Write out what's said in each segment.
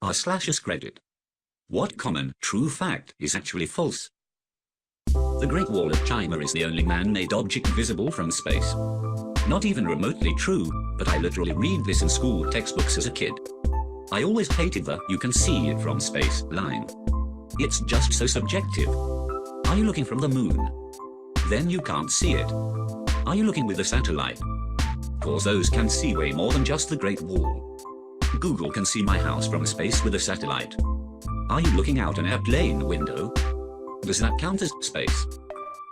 r/AskReddit. What common, true fact is actually false? The Great Wall of China is the only man-made object visible from space. Not even remotely true, but I literally read this in school textbooks as a kid. I always hated the "you can see it from space" line. It's just so subjective. Are you looking from the moon? Then you can't see it. Are you looking with a satellite? Cause those can see way more than just the Great Wall. Google can see my house from space with a satellite. Are you looking out an airplane window? Does that count as space?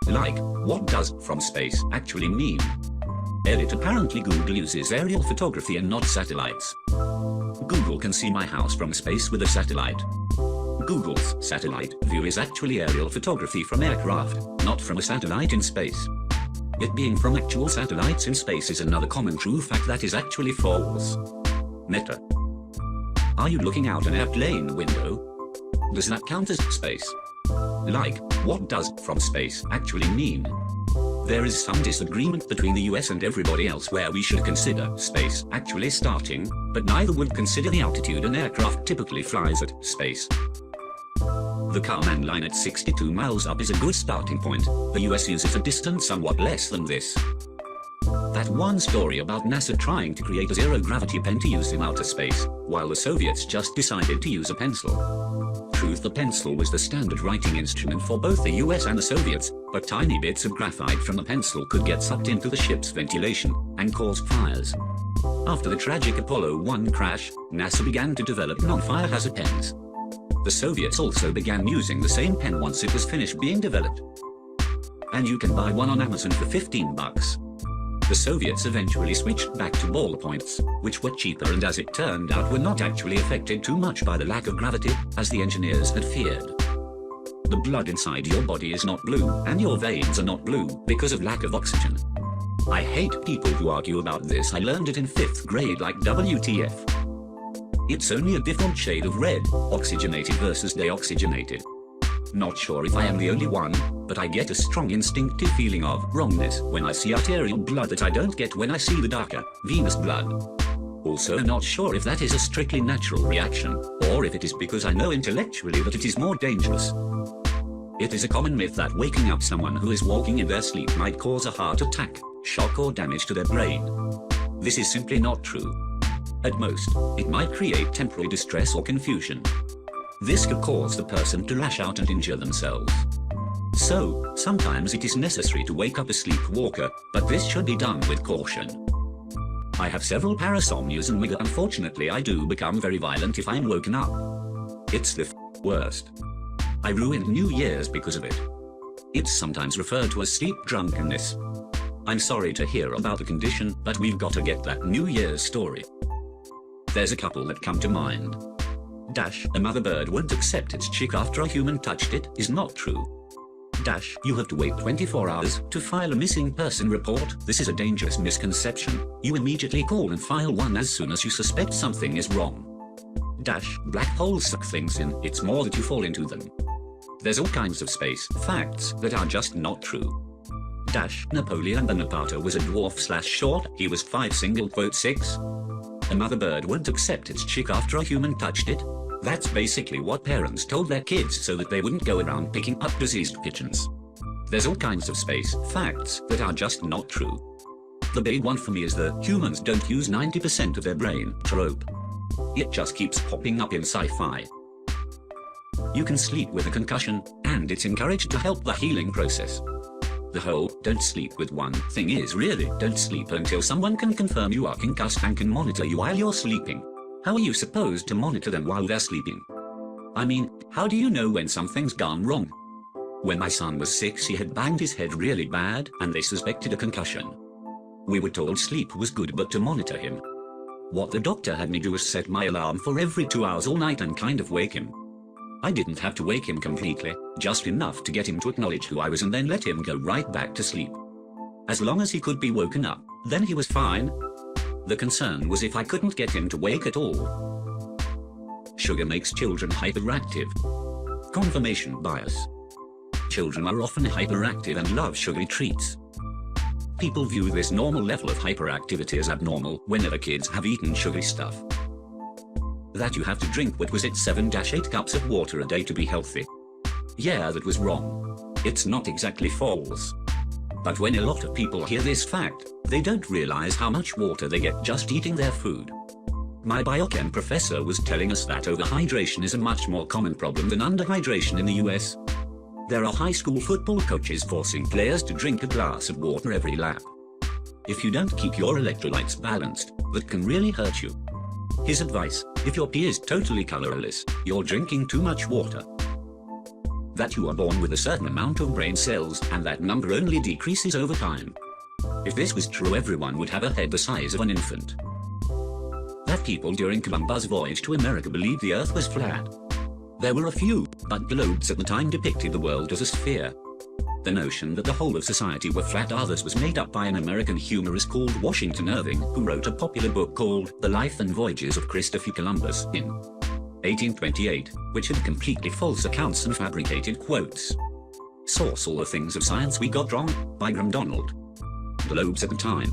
Like, what does "from space" actually mean? Edit. Apparently Google uses aerial photography and not satellites. Google can see my house from space with a satellite. Google's satellite view is actually aerial photography from aircraft, not from a satellite in space. It being from actual satellites in space is another common true fact that is actually false. Meta. Are you looking out an airplane window? Does that count as space? Like, what does "from space" actually mean? There is some disagreement between the US and everybody else where we should consider space actually starting, but neither would consider the altitude an aircraft typically flies at space. The Kármán line at 62 miles up is a good starting point. The US uses a distance somewhat less than this. That one story about NASA trying to create a zero-gravity pen to use in outer space, while the Soviets just decided to use a pencil. Truth, the pencil was the standard writing instrument for both the US and the Soviets, but tiny bits of graphite from the pencil could get sucked into the ship's ventilation and cause fires. After the tragic Apollo 1 crash, NASA began to develop non-fire hazard pens. The Soviets also began using the same pen once it was finished being developed. And you can buy one on Amazon for $15. The Soviets eventually switched back to ballpoints, which were cheaper and as it turned out were not actually affected too much by the lack of gravity, as the engineers had feared. The blood inside your body is not blue, and your veins are not blue, because of lack of oxygen. I hate people who argue about this. I learned it in 5th grade like WTF. It's only a different shade of red, oxygenated versus deoxygenated. Not sure if I am the only one, but I get a strong instinctive feeling of wrongness when I see arterial blood that I don't get when I see the darker, venous blood. Also not sure if that is a strictly natural reaction, or if it is because I know intellectually that it is more dangerous. It is a common myth that waking up someone who is walking in their sleep might cause a heart attack, shock or damage to their brain. This is simply not true. At most, it might create temporary distress or confusion. This could cause the person to lash out and injure themselves. So, sometimes it is necessary to wake up a sleepwalker, but this should be done with caution. I have several parasomnias and unfortunately I do become very violent if I'm woken up. It's the worst. I ruined New Year's because of it. It's sometimes referred to as sleep drunkenness. I'm sorry to hear about the condition, but we've got to get that New Year's story. There's a couple that come to mind. A mother bird won't accept its chick after a human touched it is not true. You have to wait 24 hours to file a missing person report. This is a dangerous misconception. You immediately call and file one as soon as you suspect something is wrong. Black holes suck things in, it's more that you fall into them. There's all kinds of space facts that are just not true. Napoleon Bonaparte was a dwarf/short, he was 5'6". A mother bird won't accept its chick after a human touched it. That's basically what parents told their kids so that they wouldn't go around picking up diseased pigeons. There's all kinds of space facts that are just not true. The big one for me is the humans don't use 90% of their brain trope. It just keeps popping up in sci-fi. You can sleep with a concussion, and it's encouraged to help the healing process. The whole "don't sleep with one" thing is really don't sleep until someone can confirm you are concussed and can monitor you while you're sleeping. How are you supposed to monitor them while they're sleeping? I mean, how do you know when something's gone wrong? When my son was 6 he had banged his head really bad and they suspected a concussion. We were told sleep was good but to monitor him. What the doctor had me do was set my alarm for every 2 hours all night and kind of wake him. I didn't have to wake him completely, just enough to get him to acknowledge who I was and then let him go right back to sleep. As long as he could be woken up, then he was fine. The concern was if I couldn't get him to wake at all. Sugar makes children hyperactive. Confirmation bias. Children are often hyperactive and love sugary treats. People view this normal level of hyperactivity as abnormal whenever kids have eaten sugary stuff. That you have to drink what was it 7-8 cups of water a day to be healthy. Yeah, that was wrong. It's not exactly false. But when a lot of people hear this fact, they don't realize how much water they get just eating their food. My biochem professor was telling us that overhydration is a much more common problem than underhydration in the US. There are high school football coaches forcing players to drink a glass of water every lap. If you don't keep your electrolytes balanced, that can really hurt you. His advice: if your pee is totally colorless, you're drinking too much water. That you are born with a certain amount of brain cells, and that number only decreases over time. If this was true, everyone would have a head the size of an infant. That people during Columbus' voyage to America believed the Earth was flat. There were a few, but globes at the time depicted the world as a sphere. The notion that the whole of society were flat earthers was made up by an American humorist called Washington Irving, who wrote a popular book called The Life and Voyages of Christopher Columbus in 1828, which had completely false accounts and fabricated quotes. Source: All the Things of Science We Got Wrong, by Graham Donald. Globes at the time.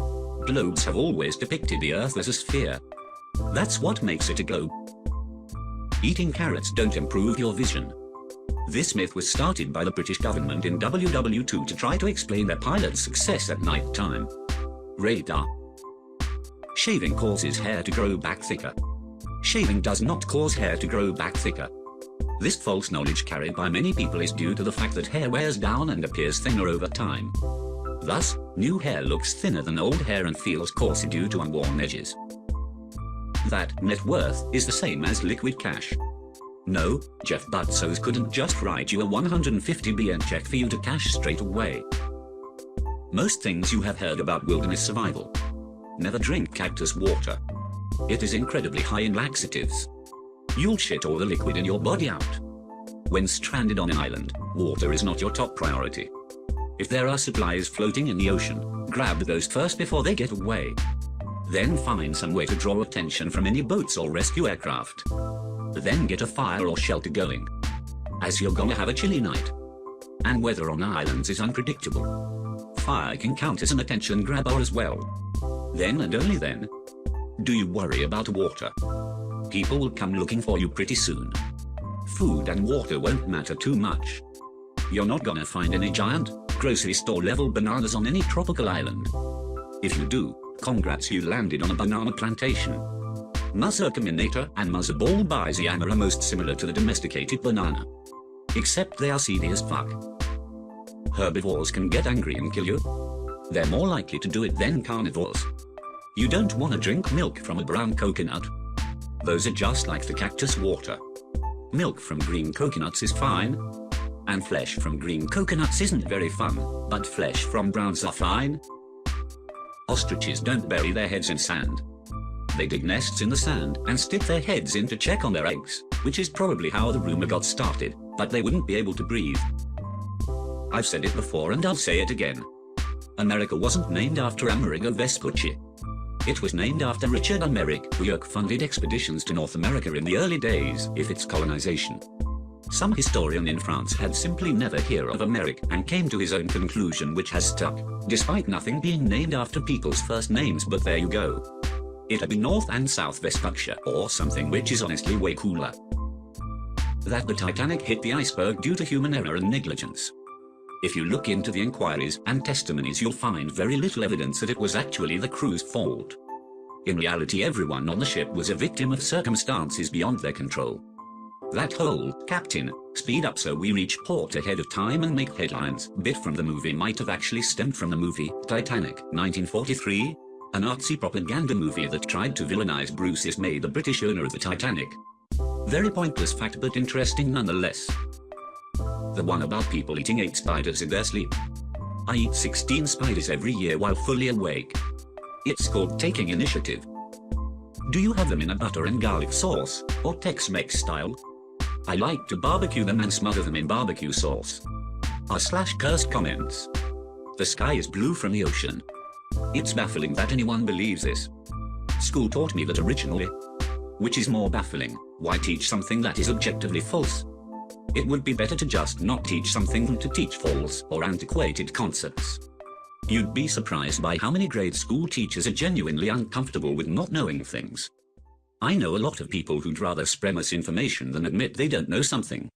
Globes have always depicted the Earth as a sphere. That's what makes it a globe. Eating carrots don't improve your vision. This myth was started by the British government in WW2 to try to explain their pilot's success at night time. Radar. Shaving causes hair to grow back thicker. Shaving does not cause hair to grow back thicker. This false knowledge carried by many people is due to the fact that hair wears down and appears thinner over time. Thus, new hair looks thinner than old hair and feels coarser due to unworn edges. That net worth is the same as liquid cash. No, Jeff Bezos couldn't just write you a $150 billion check for you to cash straight away. Most things you have heard about wilderness survival. Never drink cactus water. It is incredibly high in laxatives. You'll shit all the liquid in your body out. When stranded on an island, water is not your top priority. If there are supplies floating in the ocean, grab those first before they get away. Then find some way to draw attention from any boats or rescue aircraft. Then get a fire or shelter going, as you're gonna have a chilly night. And weather on islands is unpredictable. Fire can count as an attention grabber as well. Then and only then do you worry about water. People will come looking for you pretty soon. Food and water won't matter too much. You're not gonna find any giant, grocery store level bananas on any tropical island. If you do, congrats, you landed on a banana plantation. Mazurkaminator and Muzzaball Biziam are most similar to the domesticated banana, except they are seedy as fuck. Herbivores can get angry and kill you. They're more likely to do it than carnivores. You don't want to drink milk from a brown coconut. Those are just like the cactus water. Milk from green coconuts is fine, and flesh from green coconuts isn't very fun, but flesh from browns are fine. Ostriches don't bury their heads in sand. They dig nests in the sand and stick their heads in to check on their eggs, which is probably how the rumor got started, but they wouldn't be able to breathe. I've said it before and I'll say it again. America wasn't named after Amerigo Vespucci. It was named after Richard Americ, who funded expeditions to North America in the early days of its colonization. Some historian in France had simply never heard of Americ and came to his own conclusion, which has stuck, despite nothing being named after people's first names, but there you go. It'd be North and South Vespuccia, or something, which is honestly way cooler. That the Titanic hit the iceberg due to human error and negligence. If you look into the inquiries and testimonies, you'll find very little evidence that it was actually the crew's fault. In reality, everyone on the ship was a victim of circumstances beyond their control. That whole "Captain, speed up so we reach port ahead of time and make headlines" bit from the movie might have actually stemmed from the movie Titanic, 1943, a Nazi propaganda movie that tried to villainize Bruce Ismay, the British owner of the Titanic. Very pointless fact, but interesting nonetheless. The one about people eating 8 spiders in their sleep. I eat 16 spiders every year while fully awake. It's called taking initiative. Do you have them in a butter and garlic sauce, or Tex-Mex style? I like to barbecue them and smother them in barbecue sauce. r/cursed comments. The sky is blue from the ocean. It's baffling that anyone believes this. School taught me that originally. Which is more baffling, why teach something that is objectively false? It would be better to just not teach something than to teach false or antiquated concepts. You'd be surprised by how many grade school teachers are genuinely uncomfortable with not knowing things. I know a lot of people who'd rather spread misinformation than admit they don't know something.